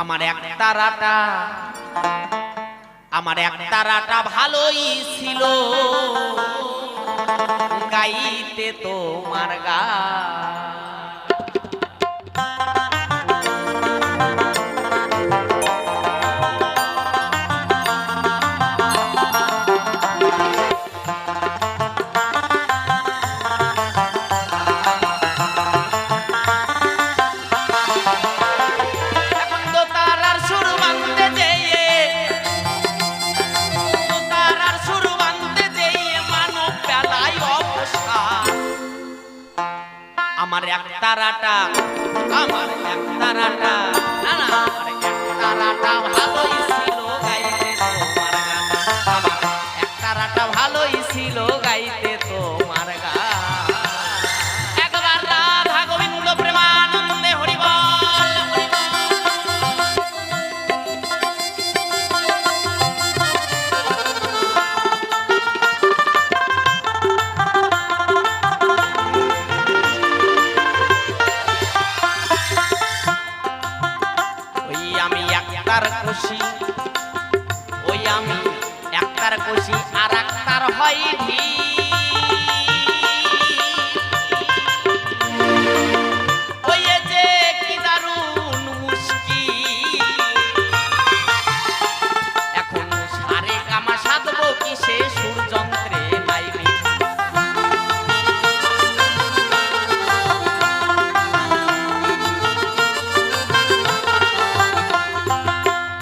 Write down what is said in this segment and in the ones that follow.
আমার একতারাটা ভালোই ছিল গাইতে তোমার গান। আমার একতারাটা না না আমার একতারাটা ভালোই ছিল গাইতে তোমার গান। আমার একতারাটা ভালোই ছিল গাইতে তোমার গান। একবার রাধা গোবিন্দ প্রেমানন্দে হরি বল হরি বল। ওই আমি একতার খুশি আর একতার হয় ধী। ওই যে কি দারুণ মুশকি এখন সারে গামা সাধবো কি সে সুরযন্ত্রে নাইবি।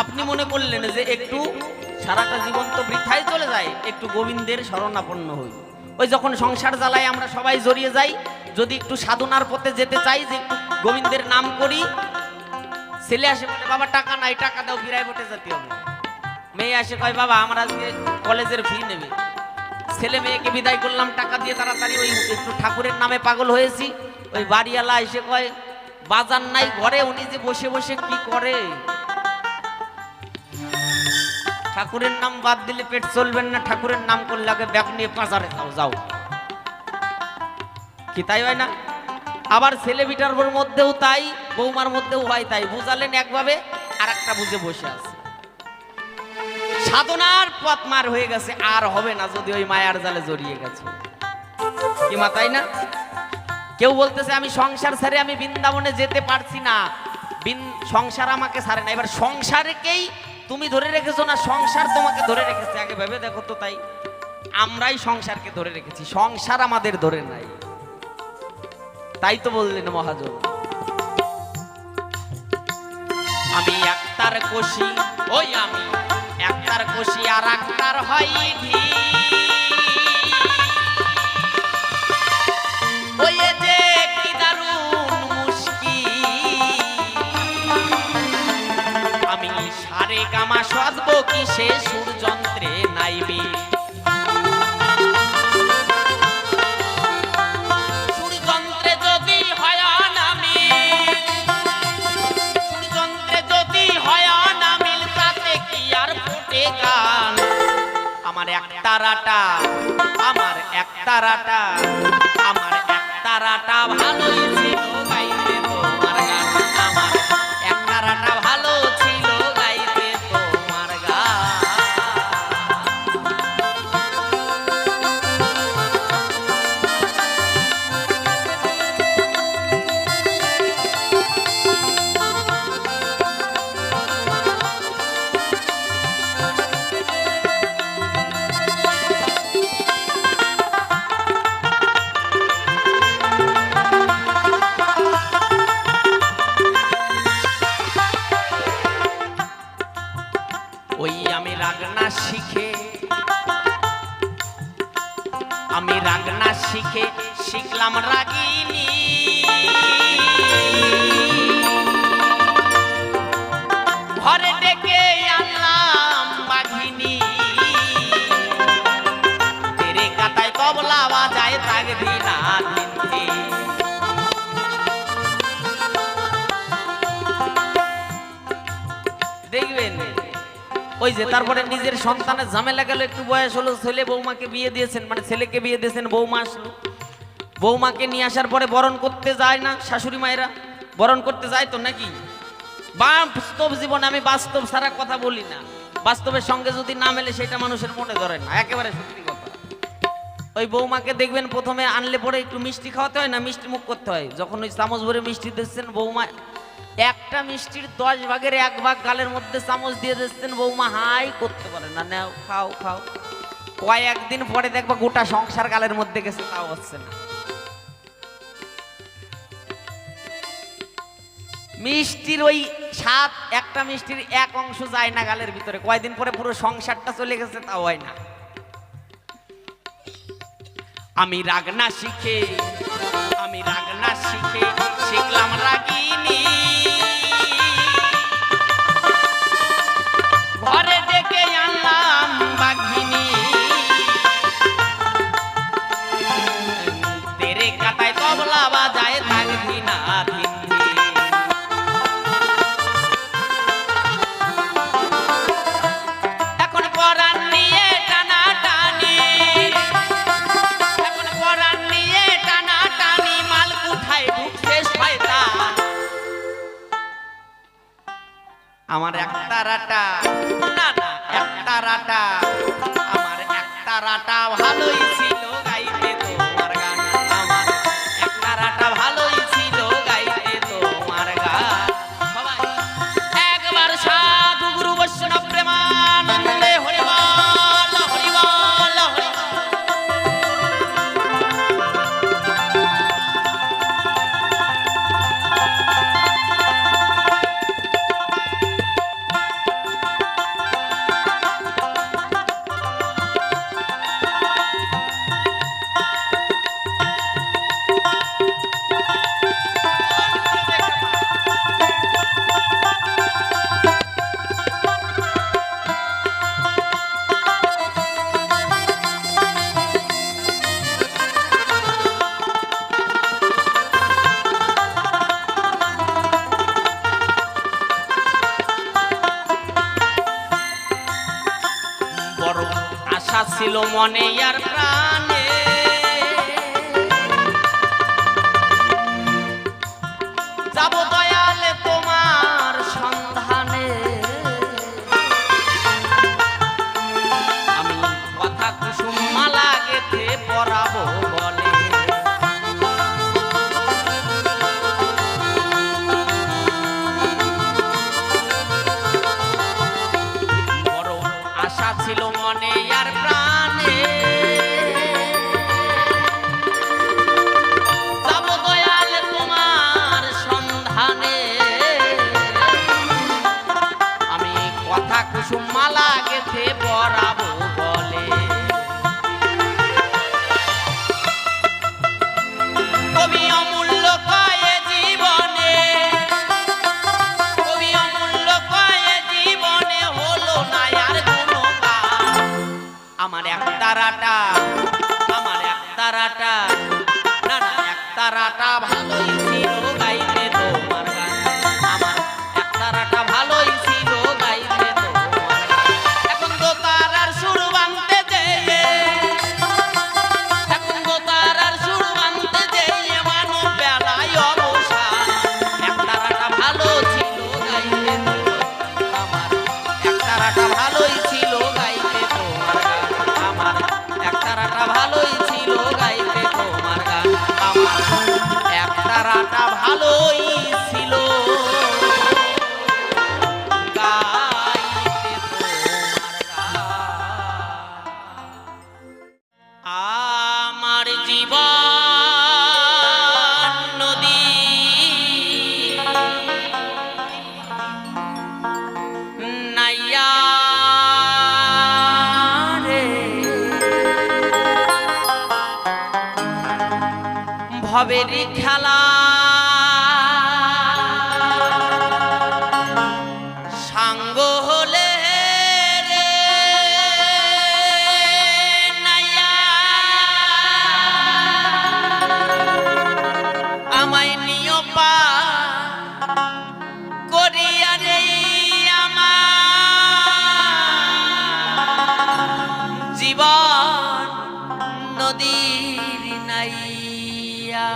আপনি মনে করলেন যে একটু সারাটা জীবন তো বৃথায় চলে যায়, একটু গোবিন্দের শরণাপন্ন হই। ওই যখন সংসার জ্বালায় আমরা সবাই জড়িয়ে যাই, যদি একটু সাধনার পথে যেতে চাই, যে একটু গোবিন্দের নাম করি, ছেলে আসে বলে বাবা টাকা নাই, টাকা দাও বিরায় বটে যেতে হবে। মেয়ে আসে কয় বাবা আমার আজকে কলেজের ফি নেবে। ছেলে মেয়েকে বিদায় করলাম টাকা দিয়ে তাড়াতাড়ি, ওই একটু ঠাকুরের নামে পাগল হয়েছি। ওই বাড়িওয়ালা এসে কয় বাজার নাই ঘরে, উনি যে বসে বসে কি করে। ঠাকুরের নাম বাদ দিলে পেট চলবেন না, ঠাকুরের নাম করলে আগে ব্যাগ নিয়ে বাজারে যাও কি তাই হয় না? আবার ছেলে বিটার মধ্যেও তাই, বৌমার মধ্যেও হয় তাই। বুঝালেন একভাবে আর একটা বুঝে বসে আছে। সাধনার পথ মার হয়ে গেছে, আর হবে না যদি ওই মায়ার জালে জড়িয়ে গেছে কি মা তাই না? কেউ বলতেছে আমি সংসার ছেড়ে আমি বৃন্দাবনে যেতে পারছি না, সংসার আমাকে ছাড়ে না। এবার সংসারকেই তুমি ধরে রেখেছো না সংসার তোমাকে ধরে রেখেছে? আগে ভেবে দেখো তো। তাই আমরাই সংসারকে ধরে রেখেছি, সংসার আমাদের ধরে নাই। তাই তো বললেন মহাজন আমি একতার কোশি, ওই আমি একতার কোশি আর একতার হয় ধী। ওই যে কি দারুণ মুশকি আমি সারে গামা সাধবো কি সে সুরযন্ত্রে নাইবি। সুরযন্ত্রে যদি হয় নামিল, সুরযন্ত্রে যদি হয় নামিল, তাতে কি আর ফোটে গান। আমার একতারাটা ভালোই ছিল গাইতে তোমার গান। আমার একতারাটা ভালো ছিল গাইতে তোমার গান। ওই আমি রাগনা শিখে শিখলাম রাগিনী। ঘরে ডেকে আনলাম বাঘিনী, তেরে কাতায় তবলা বাজায় থাকবি না দিনকে। দেখবেন ওই যে তারপরে নিজের সন্তানের ঝামেলা গেল, একটু বয়স হলো, ছেলে বৌমাকে বিয়ে দিয়েছেন, মানে ছেলেকে বিয়ে দিয়েছেন, বৌমা আসলো। বৌমাকে নিয়ে আসার পরে বরণ করতে যায় না শাশুড়ি মায়েরা? বরণ করতে যায় তো নাকি? বাস্তব জীবনে আমি বাস্তব ছাড়া কথা বলি না, বাস্তবের সঙ্গে যদি না মেলে সেটা মানুষের মনে ধরে না, একেবারে সত্যি কথা। ওই বৌমাকে দেখবেন প্রথমে আনলে পরে একটু মিষ্টি খাওয়াতে হয় না, মিষ্টি মুখ করতে হয়। যখন ওই চামচ ভরে মিষ্টি দিচ্ছেন বৌমা, একটা মিষ্টির 10 ভাগের 1 ভাগ গালের মধ্যে চামচ দিয়ে দিচ্ছেন, বৌমা হাই করতে পারে না, নাও খাও খাও। কয়েকদিন পরে দেখবা গোটা সংসার গালের মধ্যে গেছে, তাও হচ্ছে না। মিষ্টির ওই স্বাদ, একটা মিষ্টির 1 অংশ যায় না গালের ভিতরে, কয়েকদিন পরে পুরো সংসারটা চলে গেছে, তাও হয় না। আমি রাগ না শিখে শিখলাম রাগিনী, ঘরে ডেকে আনলাম বাঘিনী, তেরে কাটায় তবলা বাজায় থাকবি না ধিন ধিন। এখন পরাণ নিয়ে টানা টানি, এখন পরাণ নিয়ে টানা টানি, মাল কোঠায় ঢুকছে শয়তান। আমার একটা রাটা, না না একটা রাটা, আমার একটা রাটা ভালোই ছিল গাইতে তোমার গান, আমার একটা রাটা ভালোই ছিল গাইতে তোমার গান। সবাই একবার সাধু গুরু বৈষ্ণব প্রেমানন্দে হরি বল হরি বল হরি বল। বড় আশা ছিল মনে আর প্রাণে, যাব দয়ালে তোমার সন্ধানে, আমি কথা কুসুম মালা গেথে পরাবো বলে, বড় আশা ছিল মনে আর প্রাণে, যাব দয়ালে তোমার সন্ধানে, আমি কথা কুসুম মালা গেথে পরাবো বলে। কবি অমূল্য কয়ে জীবনে, কবি অমূল্য কয়ে জীবনে হলো না আর কোনো কাজ। আমার একটা রাটা, আমার একটা রাটা, না না একটা রাটা ভালোই ছিল গাইতে তোমার গান, আমার একটা রাটা ভালোই ছিল গাইতে তোমার গান। এখন তো তার আর সুর বানতে যেয়ে, এখন তো তার আর সুর বানতে যেয়ে মানব বেলায় অবসান। একটা রাটা ভালো ছিল গাইতে তোমার, আমার একটা রাটা ভালোই ছিল গাইতে তোমার গান, আমার একটা রাটা ভালোই ছিল গাইতে তোমার গান, আমার একটা রাটা ভালোই ছিল গাইতে তোমার গান। আমার জীবন নদী নাইয়া রে, ভবের খেলা সাঙ্গ হলে রে নাইয়া, আমায় নিয় পা করিয়া রে আমার জীবন নদীর নাইয়া।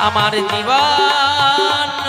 আমার জীবন